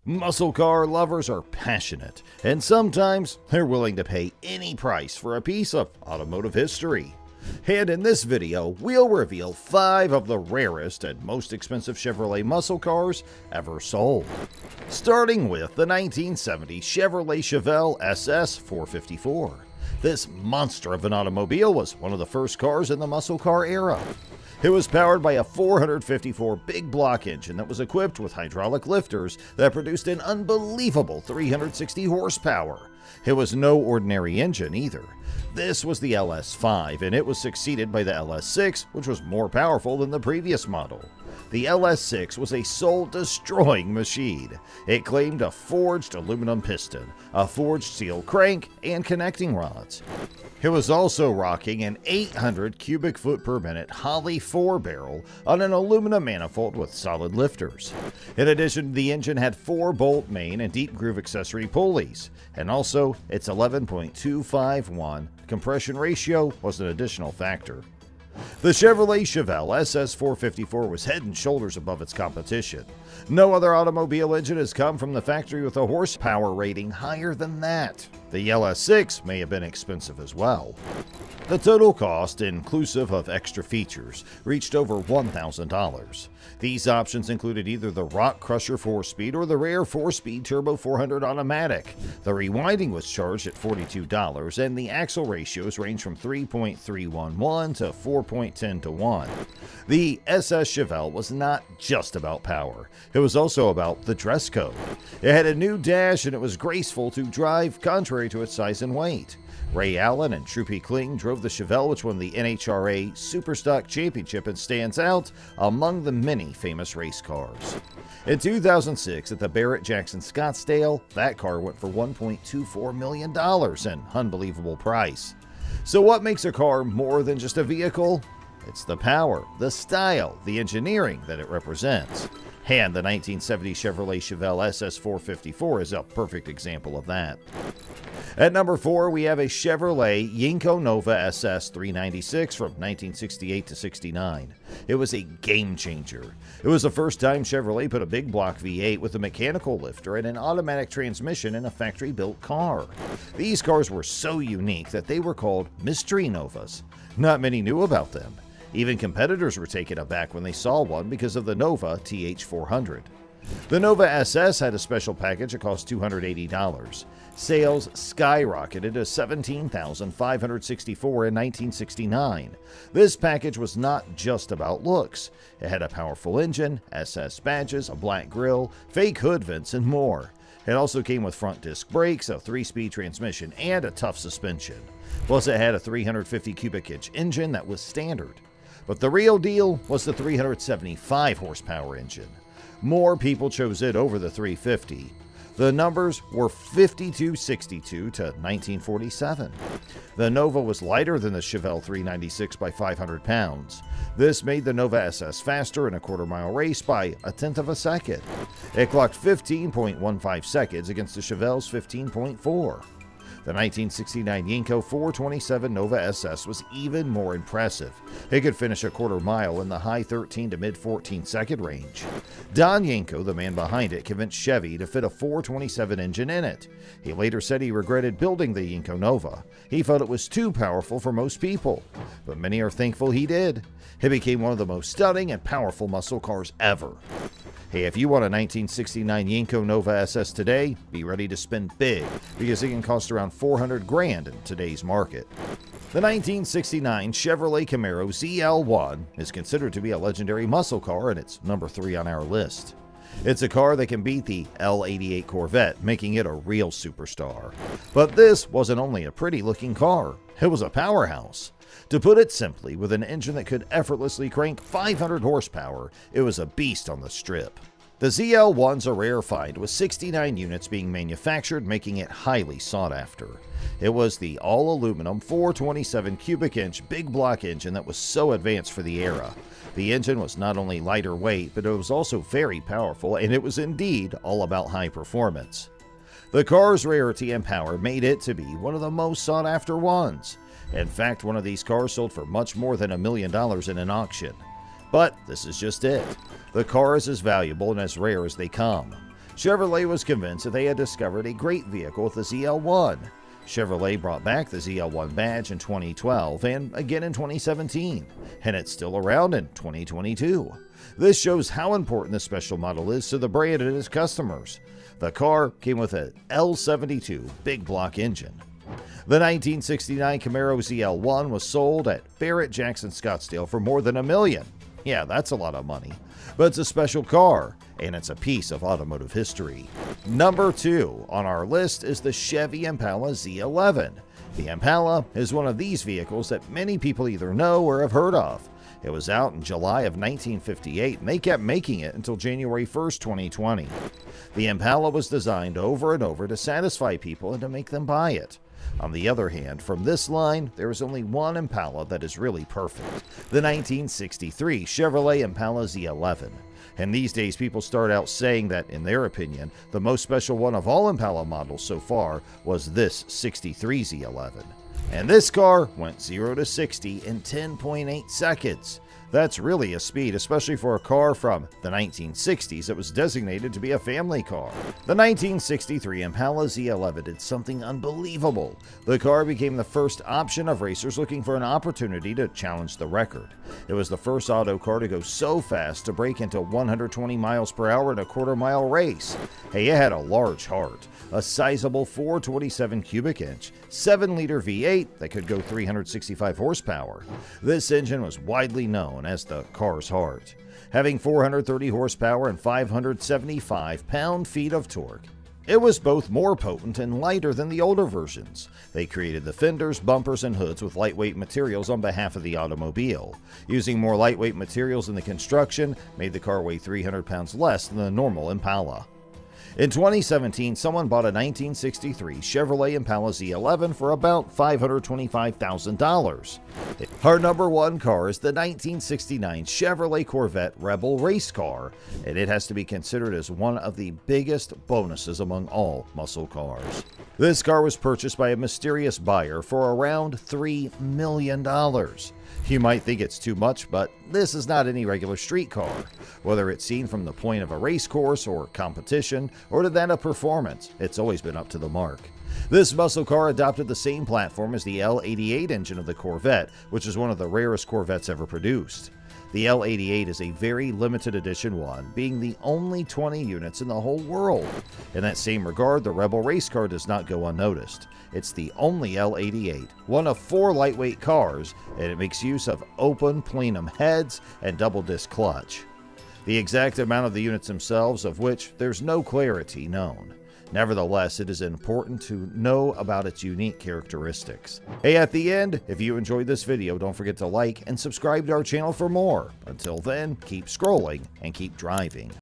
Muscle car lovers are passionate, and sometimes they're willing to pay any price for a piece of automotive history. And in this video, we'll reveal 5 of the rarest and most expensive Chevrolet muscle cars ever sold. Starting with the 1970 Chevrolet Chevelle SS 454. This monster of an automobile was one of the first cars in the muscle car era. It was powered by a 454 big block engine that was equipped with hydraulic lifters that produced an unbelievable 360 horsepower. It was no ordinary engine either. This was the LS5, and it was succeeded by the LS6, which was more powerful than the previous model. The LS6 was a soul-destroying machine. It claimed a forged aluminum piston, a forged steel crank, and connecting rods. It was also rocking an 800 cubic foot per minute Holley 4-barrel on an aluminum manifold with solid lifters. In addition, the engine had 4-bolt main and deep groove accessory pulleys, and also its 11.251 compression ratio was an additional factor. The Chevrolet Chevelle SS 454 was head and shoulders above its competition. No other automobile engine has come from the factory with a horsepower rating higher than that. The LS6 may have been expensive as well. The total cost, inclusive of extra features, reached over $1,000. These options included either the Rock Crusher 4-speed or the rare 4-speed Turbo 400 automatic. The rewinding was charged at $42, and the axle ratios range from 3.311 to 4.10 to 1. The SS Chevelle was not just about power. It was also about the dress code. It had a new dash, and it was graceful to drive, contrary to its size and weight. Ray Allen and Troopy Kling drove the Chevelle, which won the NHRA Superstock Championship and stands out among the many famous race cars. In 2006, at the Barrett-Jackson Scottsdale, that car went for $1.24 million, an unbelievable price. So what makes a car more than just a vehicle? It's the power, the style, the engineering that it represents. And the 1970 Chevrolet Chevelle SS 454 is a perfect example of that. At number 4, we have a Chevrolet Yenko Nova SS 396 from 1968 to 69. It was a game changer. It was the first time Chevrolet put a big block V8 with a mechanical lifter and an automatic transmission in a factory-built car. These cars were so unique that they were called Mystery Novas. Not many knew about them. Even competitors were taken aback when they saw one because of the Nova TH400. The Nova SS had a special package that cost $280. Sales skyrocketed to 17,564 in 1969. This package was not just about looks. It had a powerful engine, SS badges, a black grille, fake hood vents, and more. It also came with front disc brakes, a 3-speed transmission, and a tough suspension. Plus, it had a 350 cubic inch engine that was standard. But the real deal was the 375 horsepower engine. More people chose it over the 350. The numbers were 5262 to 1947. The Nova was lighter than the Chevelle 396 by 500 pounds. This made the Nova SS faster in a quarter-mile race by 1/10 of a second. It clocked 15.15 seconds against the Chevelle's 15.4. The 1969 Yenko 427 Nova SS was even more impressive. It could finish a quarter mile in the high 13 to mid 14 second range. Don Yenko, the man behind it, convinced Chevy to fit a 427 engine in it. He later said he regretted building the Yenko Nova. He felt it was too powerful for most people, but many are thankful he did. It became one of the most stunning and powerful muscle cars ever. Hey, if you want a 1969 Yenko Nova SS today, be ready to spend big, because it can cost around $400,000 in today's market. The 1969 Chevrolet Camaro ZL1 is considered to be a legendary muscle car, and it's number 3 on our list. It's a car that can beat the L88 Corvette, making it a real superstar. But this wasn't only a pretty-looking car, it was a powerhouse. To put it simply, with an engine that could effortlessly crank 500 horsepower, it was a beast on the strip. The ZL1's a rare find, with 69 units being manufactured, making it highly sought after. It was the all-aluminum 427 cubic inch big block engine that was so advanced for the era. The engine was not only lighter weight, but it was also very powerful, and it was indeed all about high performance. The car's rarity and power made it to be one of the most sought-after ones. In fact, one of these cars sold for much more than $1 million in an auction. But this is just it. The car is as valuable and as rare as they come. Chevrolet was convinced that they had discovered a great vehicle with the ZL1. Chevrolet brought back the ZL1 badge in 2012 and again in 2017, and it's still around in 2022. This shows how important this special model is to the brand and its customers. The car came with an L72 big block engine. The 1969 Camaro ZL1 was sold at Barrett-Jackson Scottsdale for more than $1 million. Yeah, that's a lot of money. But it's a special car, and it's a piece of automotive history. Number 2 on our list is the Chevy Impala Z11. The Impala is one of these vehicles that many people either know or have heard of. It was out in July of 1958, and they kept making it until January 1st, 2020. The Impala was designed over and over to satisfy people and to make them buy it. On the other hand, from this line, there is only one Impala that is really perfect, the 1963 Chevrolet Impala Z11. And these days, people start out saying that, in their opinion, the most special one of all Impala models so far was this 63 Z11. And this car went 0 to 60 in 10.8 seconds. That's really a speed, especially for a car from the 1960s that was designated to be a family car. The 1963 Impala Z11 did something unbelievable. The car became the first option of racers looking for an opportunity to challenge the record. It was the first auto car to go so fast to break into 120 miles per hour in a quarter-mile race. Hey, it had a large heart, a sizable 427 cubic inch, 7-liter V8 that could go 365 horsepower. This engine was widely known as the car's heart, having 430 horsepower and 575 pound-feet of torque. It was both more potent and lighter than the older versions. They created the fenders, bumpers, and hoods with lightweight materials on behalf of the automobile. Using more lightweight materials in the construction made the car weigh 300 pounds less than the normal Impala. In 2017, someone bought a 1963 Chevrolet Impala Z11 for about $525,000. Our number 1 car is the 1969 Chevrolet Corvette Rebel race car, and it has to be considered as one of the biggest bonuses among all muscle cars. This car was purchased by a mysterious buyer for around $3 million. You might think it's too much, but this is not any regular street car. Whether it's seen from the point of a race course or competition, or to that of performance, it's always been up to the mark. This muscle car adopted the same platform as the L88 engine of the Corvette, which is one of the rarest Corvettes ever produced. The L88 is a very limited edition one, being the only 20 units in the whole world. In that same regard, the Rebel race car does not go unnoticed. It's the only L88, one of 4 lightweight cars, and it makes use of open plenum heads and double disc clutch. The exact amount of the units themselves, of which there's no clarity known. Nevertheless, it is important to know about its unique characteristics. Hey, at the end, if you enjoyed this video, don't forget to like and subscribe to our channel for more. Until then, keep scrolling and keep driving.